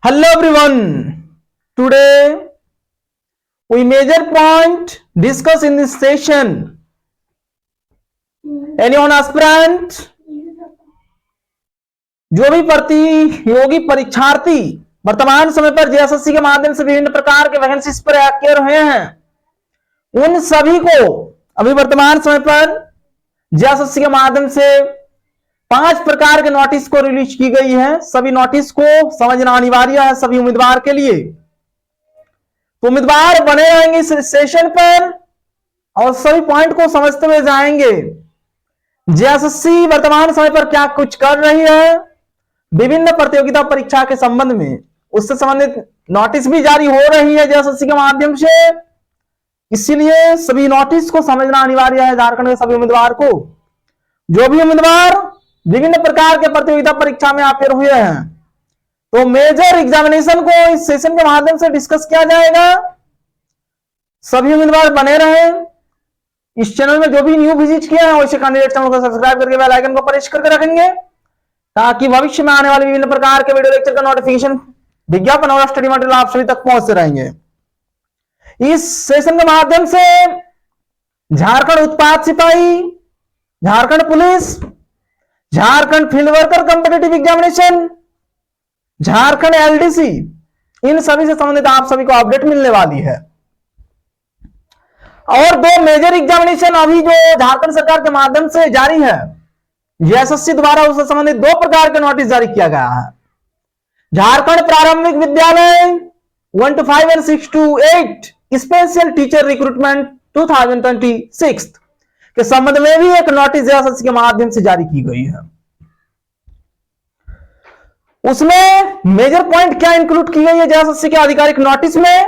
Hello everyone. Today we major point discuss in this session. Anyone aspirant? जो भी प्रतियोगी परीक्षार्थी वर्तमान समय पर जेएसएससी के माध्यम से विभिन्न प्रकार के वैकेंसीज पर अपियर हुए हैं, उन सभी को अभी वर्तमान समय पर जेएसएससी के माध्यम से 5 प्रकार के नोटिस को रिलीज की गई है। सभी नोटिस को समझना अनिवार्य है सभी उम्मीदवार के लिए। तो उम्मीदवार बने रहेंगे इस सेशन पर और सभी पॉइंट को समझते हुए जाएंगे। जेएसएससी वर्तमान समय पर क्या कुछ कर रही है विभिन्न प्रतियोगिता परीक्षा के संबंध में, उससे संबंधित नोटिस भी जारी हो रही है जेएसएससी के माध्यम से। इसीलिए सभी नोटिस को समझना अनिवार्य है झारखंड के सभी उम्मीदवार को। जो भी उम्मीदवार विभिन्न प्रकार के प्रतियोगिता परीक्षा में अपियर हुए हैं, तो मेजर एग्जामिनेशन को इस सेशन के माध्यम से डिस्कस किया जाएगा। सभी उम्मीदवार बने रहे। इस चैनल में जो भी न्यू विजिट किया है वैसे कैंडिडेट चैनल को सब्सक्राइब करके बेल आइकन को प्रेस करके रखेंगे, ताकि भविष्य में आने वाले विभिन्न प्रकार के वीडियो लेक्चर का नोटिफिकेशन, विज्ञापन और स्टडी मटेरियल आप सभी तक पहुंचते रहेंगे। इस सेशन के माध्यम से झारखंड उत्पाद सिपाही, Jharkhand police, Jharkhand field worker competitive examination, Jharkhand LDC, इन सभी से संबंधित आप सभी को अपडेट मिलने वाली है। और 2 मेजर एग्जामिनेशन अभी जो झारखंड सरकार के माध्यम से जारी है, जेएसएससी द्वारा उससे संबंधित 2 प्रकार के नोटिस जारी किया गया है। झारखंड प्रारंभिक विद्यालय 1 to 5 and 6 to 8 special teacher recruitment 2026 के संबंध में भी एक नोटिस जेएसएससी के माध्यम से जारी की गई है। उसमें मेजर पॉइंट क्या इंक्लूड की गई है जेएसएससी के आधिकारिक नोटिस में,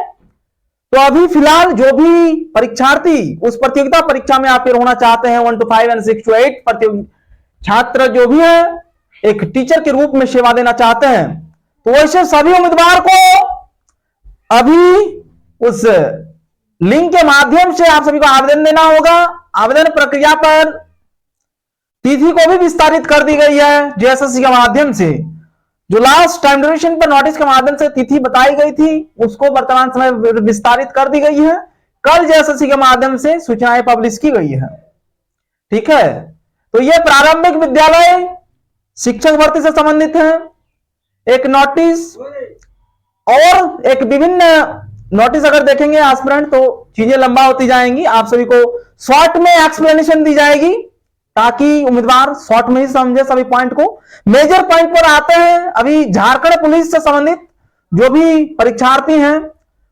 तो अभी फिलहाल जो भी परीक्षार्थी उस प्रतियोगिता परीक्षा में अपियर होना चाहते हैं 1 to 5 and 6 to 8 प्रतियोगी छात्र जो भी है एक टीचर के रूप में सेवा देना चाहते हैं, तो वैसे सभी उम्मीदवार को अभी उस लिंक के माध्यम से आप सभी को आवेदन देना होगा। आवेदन प्रक्रिया पर तिथि को भी विस्तारित कर दी गई है जेएसएससी के माध्यम से। जो लास्ट टाइम ड्यूरेशन पर नोटिस के माध्यम से तिथि बताई गई थी, उसको वर्तमान समय विस्तारित कर दी गई है। कल जेएसएससी के माध्यम से सूचनाएं पब्लिश की गई है। ठीक है, तो यह प्रारंभिक विद्यालय शिक्षक भर्ती से संबंधित है एक नोटिस, और एक विभिन्न नोटिस अगर देखेंगे एस्पिरेंट तो चीजें लंबा होती जाएंगी। आप सभी को शॉर्ट में एक्सप्लेनेशन दी जाएगी ताकि उम्मीदवार शॉर्ट में ही समझे सभी पॉइंट को। मेजर पॉइंट पर आते हैं। अभी झारखंड पुलिस से संबंधित जो भी परीक्षार्थी हैं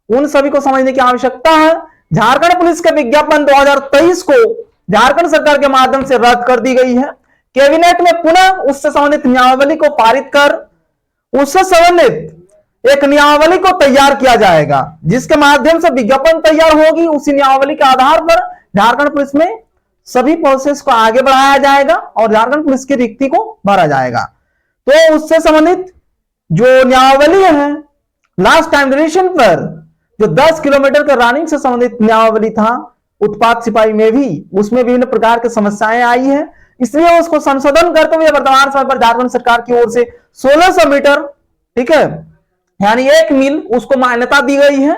उन सभी को समझने की आवश्यकता है। झारखंड पुलिस के विज्ञापन 2023 को झारखंड सरकार के माध्यम से रद्द कर दी गई है। कैबिनेट में पुनः उससे संबंधित नियमावली को पारित कर उससे संबंधित एक नियमावली को तैयार किया जाएगा, जिसके माध्यम से विज्ञापन तैयार होगी। उसी नियमावली के आधार पर झारखंड पुलिस में सभी प्रोसेस को आगे बढ़ाया जाएगा और झारखंड पुलिस की रिक्ति को भरा जाएगा। तो उससे संबंधित जो नियमावली है लास्ट टाइम ड्यूरेशन पर जो 10 किलोमीटर के रनिंग से संबंधित नियमावली था उत्पाद सिपाही में भी, उसमें विभिन्न प्रकार की समस्याएं आई है। इसलिए उसको संशोधन करते हुए वर्तमान समय पर झारखंड सरकार की ओर से 1600 मीटर, ठीक है, यानी 1 मील उसको मान्यता दी गई है।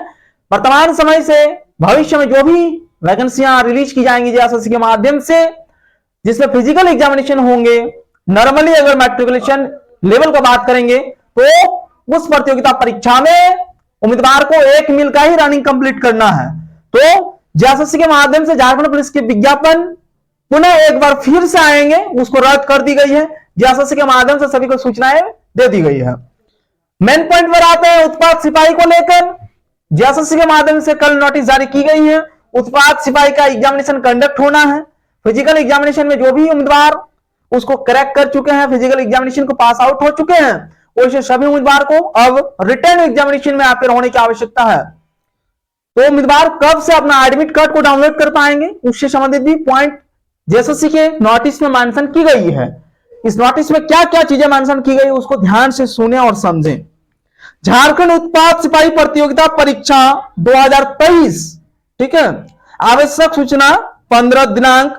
वर्तमान समय से भविष्य में जो भी वैकेंसियां रिलीज की जाएंगी जेएसएससी के माध्यम से, जिसमें फिजिकल एग्जामिनेशन होंगे, नॉर्मली अगर मैट्रिकुलेशन लेवल का बात करेंगे तो उस प्रतियोगिता परीक्षा में उम्मीदवार को 1 मील का ही रनिंग कंप्लीट करना है। तो जेएसएससी के माध्यम से झारखंड पुलिस के विज्ञापन पुनः एक बार फिर से आएंगे, उसको रद्द कर दी गई है। जेएसएससी के माध्यम से सभी को सूचनाएं दे दी गई है। मेन पॉइंट पर आते हैं उत्पाद सिपाही को लेकर। जेएसएससी के माध्यम से कल नोटिस जारी की गई है। उत्पाद सिपाही का एग्जामिनेशन कंडक्ट होना है। फिजिकल एग्जामिनेशन में जो भी उम्मीदवार उसको क्रैक कर चुके हैं, फिजिकल एग्जामिनेशन को पास आउट हो चुके हैं, वैसे सभी उम्मीदवार को अब रिटर्न एग्जामिनेशन में अपियर होने की आवश्यकता है। तो उम्मीदवार कब से अपना एडमिट कार्ड को डाउनलोड कर पाएंगे, उससे संबंधित भी पॉइंट जेएसएससी के नोटिस में मेंशन की गई है। इस नोटिस में क्या क्या चीजें मेंशन की गई उसको ध्यान से सुने और समझें। झारखंड उत्पाद सिपाही प्रतियोगिता परीक्षा 2023, ठीक है, आवश्यक सूचना 15 दिनांक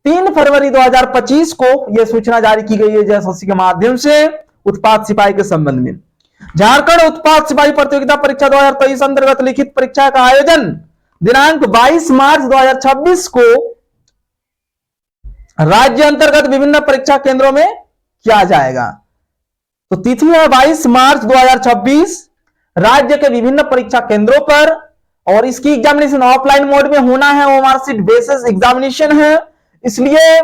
3 फरवरी 2025 को यह सूचना जारी की गई है जेएसएससी के माध्यम से उत्पाद सिपाही के संबंध में। झारखंड उत्पाद सिपाही प्रतियोगिता परीक्षा 2023 अंतर्गत लिखित परीक्षा का आयोजन दिनांक 22 मार्च 2026 को राज्य अंतर्गत विभिन्न परीक्षा केंद्रों में किया जाएगा। तो तिथि है 22 मार्च 2026 राज्य के विभिन्न परीक्षा केंद्रों पर, और इसकी एग्जामिनेशन ऑफलाइन मोड में होना है, ओएमआर शीट बेसिस एग्जामिनेशन है, इसलिए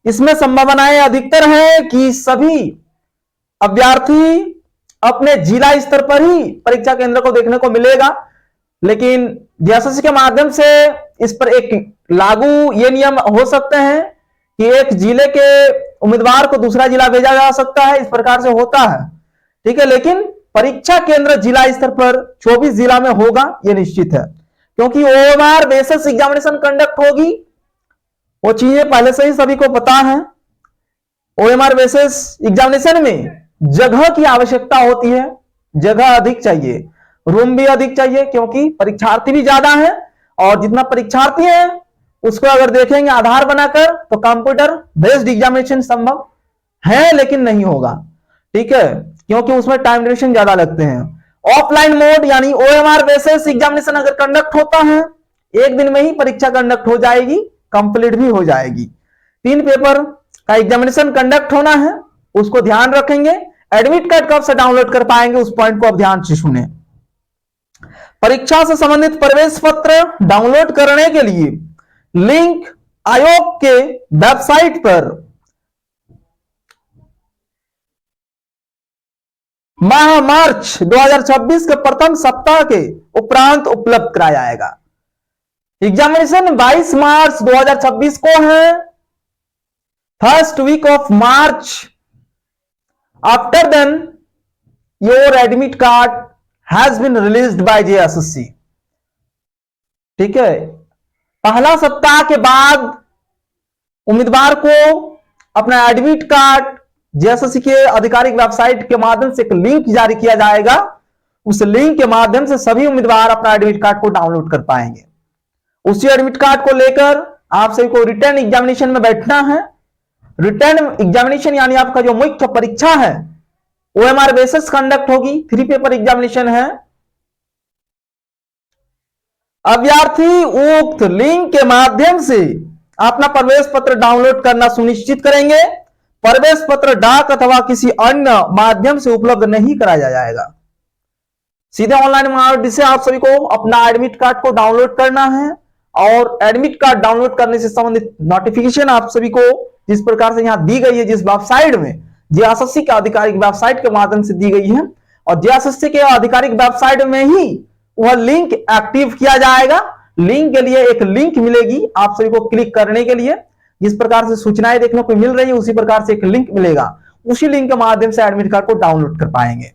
इसमें संभावनाएं अधिकतर है कि सभी अभ्यर्थी अपने जिला स्तर पर ही परीक्षा केंद्र को देखने को मिलेगा। लेकिन जेएसएससी के माध्यम से इस पर एक लागू ये नियम हो सकते हैं कि एक जिले के उम्मीदवार को दूसरा जिला भेजा जा सकता है, इस प्रकार से होता है, ठीक है। लेकिन परीक्षा केंद्र जिला स्तर पर 24 जिला में होगा, यह निश्चित है, क्योंकि ओएमआर बेसिस एग्जामिनेशन कंडक्ट होगी। वो चीजें पहले से ही सभी को पता है। ओएमआर बेसिस एग्जामिनेशन में जगह की आवश्यकता होती है, जगह अधिक चाहिए, रूम भी अधिक चाहिए, क्योंकि परीक्षार्थी भी ज्यादा है, और जितना परीक्षार्थी है उसको अगर देखेंगे आधार बनाकर तो कंप्यूटर बेस्ड एग्जामिनेशन संभव है, लेकिन नहीं होगा, ठीक है, क्योंकि उसमें टाइम ड्यूरेशन ज्यादा लगते हैं। ऑफलाइन मोड यानी ओएमआर बेसिस एग्जामिनेशन अगर कंडक्ट होता है, एक दिन में ही परीक्षा कंडक्ट हो जाएगी, कंप्लीट भी हो जाएगी। 3 पेपर का एग्जामिनेशन कंडक्ट होना है, उसको ध्यान रखेंगे। एडमिट कार्ड कब से डाउनलोड कर पाएंगे, उस पॉइंट को आप ध्यान से सुने। परीक्षा से संबंधित प्रवेश पत्र डाउनलोड करने के लिए लिंक आयोग के वेबसाइट पर माह मार्च 2026 के प्रथम सप्ताह के उपरांत उपलब्ध कराया जाएगा। एग्जामिनेशन 22 मार्च 2026 को है, first week of March. After then your admit card has been released by JSSC, ठीक है। पहला सप्ताह के बाद उम्मीदवार को अपना एडमिट कार्ड जेएसएससी के आधिकारिक वेबसाइट के माध्यम से एक लिंक जारी किया जाएगा। उस लिंक के माध्यम से सभी उम्मीदवार अपना एडमिट कार्ड को डाउनलोड कर पाएंगे। उसी एडमिट कार्ड को लेकर आप सभी को रिटर्न एग्जामिनेशन में बैठना है। रिटर्न एग्जामिनेशन यानी आपका जो मुख्य परीक्षा है ओएमआर बेसिस कंडक्ट होगी, 3 पेपर एग्जामिनेशन है। अभ्यर्थी उक्त लिंक के माध्यम से अपना प्रवेश पत्र डाउनलोड करना सुनिश्चित करेंगे। प्रवेश पत्र डाक अथवा किसी अन्य माध्यम से उपलब्ध नहीं कराया जाएगा। सीधे ऑनलाइन माध्यम से आप सभी को अपना एडमिट कार्ड को डाउनलोड करना है, और एडमिट कार्ड डाउनलोड करने से संबंधित नोटिफिकेशन आप सभी को जिस प्रकार से यहां दी गई है, जिस वेबसाइट में जेएसएससी के आधिकारिक वेबसाइट के माध्यम से दी गई है, और जेएसएससी के आधिकारिक वेबसाइट में ही वह लिंक एक्टिव किया जाएगा। लिंक के लिए एक लिंक मिलेगी आप सभी को क्लिक करने के लिए। जिस प्रकार से सूचनाएं देखने को मिल रही है उसी प्रकार से एक लिंक मिलेगा, उसी लिंक के माध्यम से एडमिट कार्ड को डाउनलोड कर पाएंगे।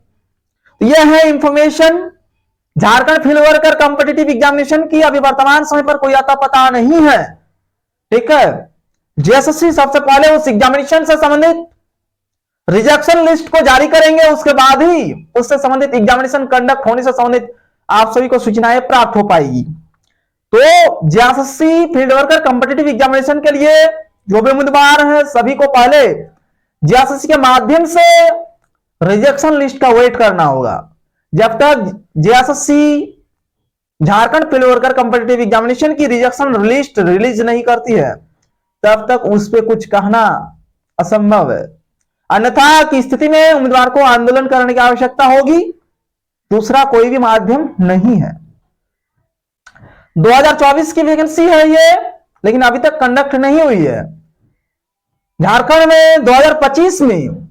तो यह है information Jharkhand field worker competitive examination की। अभी वर्तमान समय पर कोई आता पता नहीं है, ठीक है। जेएसएससी सबसे पहले उस एग्जामिनेशन से संबंधित रिजेक्शन लिस्ट को जारी करेंगे, उसके बाद ही उससे संबंधित एग्जामिनेशन कंडक्ट होने से संबंधित आप सभी को सूचनाएं प्राप्त हो पाएगी। तो JSSC field worker competitive examination के लिए जो भी उम्मीदवार है सभी को पहले जेएसएससी के माध्यम से रिजेक्शन लिस्ट का वेट करना होगा। जब तक JSSC Jharkhand field worker competitive examination की रिजेक्शन लिस्ट रिलीज नहीं करती है, तब तक उस पर कुछ कहना असंभव है। अन्यथा की स्थिति में उम्मीदवार को आंदोलन करने की आवश्यकता होगी, दूसरा कोई भी माध्यम नहीं है। 2024 की वैकेंसी है ये, लेकिन अभी तक कंडक्ट नहीं हुई है। झारखंड में 2025 में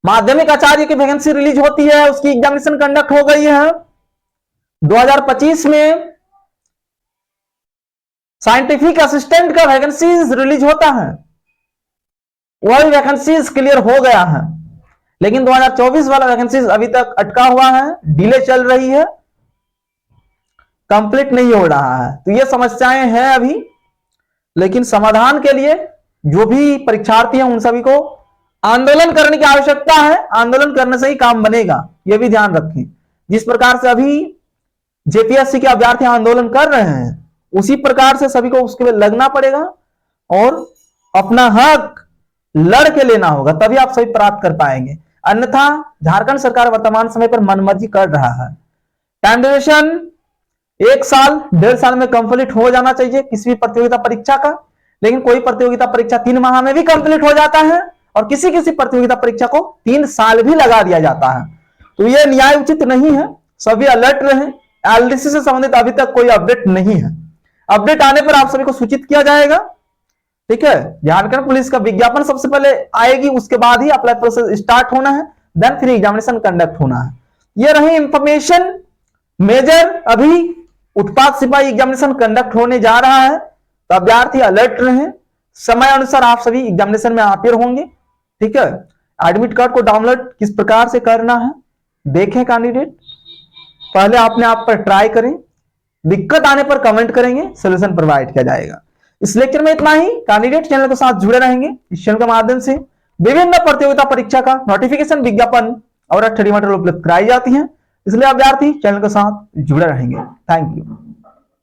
माध्यमिक आचार्य की वैकेंसी रिलीज होती है, उसकी एग्जामिनेशन कंडक्ट हो गई है। 2025 में साइंटिफिक असिस्टेंट का वैकेंसीज रिलीज होता है, वह भी वैकेंसीज क्लियर हो गया है, लेकिन 2024 वाला वैकेंसीज अभी तक अटका हुआ है, डिले चल रही है, कंप्लीट नहीं हो रहा है। तो ये समस्याएं हैं अभी, लेकिन समाधान के लिए जो भी परीक्षार्थी हैं उन सभी को आंदोलन करने की आवश्यकता है। आंदोलन करने से ही काम बनेगा, यह भी ध्यान रखें। जिस प्रकार से अभी जेपीएससी के अभ्यर्थी आंदोलन कर रहे हैं, उसी प्रकार से सभी को उसके लिए लगना पड़ेगा और अपना हक लड़ के लेना होगा, तभी आप सभी प्राप्त कर पाएंगे। अन्यथा झारखंड सरकार वर्तमान समय पर मनमर्जी कर रहा है। टाइम ड्यूरेशन 1 साल 1.5 साल में कंप्लीट हो जाना चाहिए किसी भी प्रतियोगिता परीक्षा का, लेकिन कोई प्रतियोगिता परीक्षा 3 माह में भी कंप्लीट हो जाता है और किसी किसी प्रतियोगिता परीक्षा को 3 साल भी लगा दिया जाता है। तो यह न्याय उचित नहीं है, सभी अलर्ट रहे। एलडीसी से संबंधित अभी तक कोई अपडेट नहीं है, अपडेट आने पर आप सभी को सूचित किया जाएगा। ठीक है, झारखंड पुलिस का विज्ञापन सबसे पहले आएगी, उसके बाद ही अप्लाई प्रोसेस स्टार्ट होना है, देन फिर एग्जामिनेशन कंडक्ट होना है। ये रही इंफॉर्मेशन मेजर। अभी उत्पाद सिपाही एग्जामिनेशन कंडक्ट होने जा रहा है, तो अभ्यर्थी अलर्ट रहे, समय अनुसार आप सभी एग्जामिनेशन में अपीयर होंगे। ठीक है, एडमिट कार्ड को डाउनलोड किस प्रकार से करना है देखें कैंडिडेट, पहले अपने आप पर ट्राई करें, दिक्कत आने पर कमेंट करेंगे, सोल्यूशन प्रोवाइड किया जाएगा। इस लेक्चर में इतना ही। कैंडिडेट चैनल के साथ जुड़े रहेंगे, इस चैनल के माध्यम से विभिन्न प्रतियोगिता परीक्षा का नोटिफिकेशन, विज्ञापन और स्टडी मटेरियल उपलब्ध कराई जाती है, इसलिए अभ्यर्थी चैनल के साथ जुड़े रहेंगे। Thank you.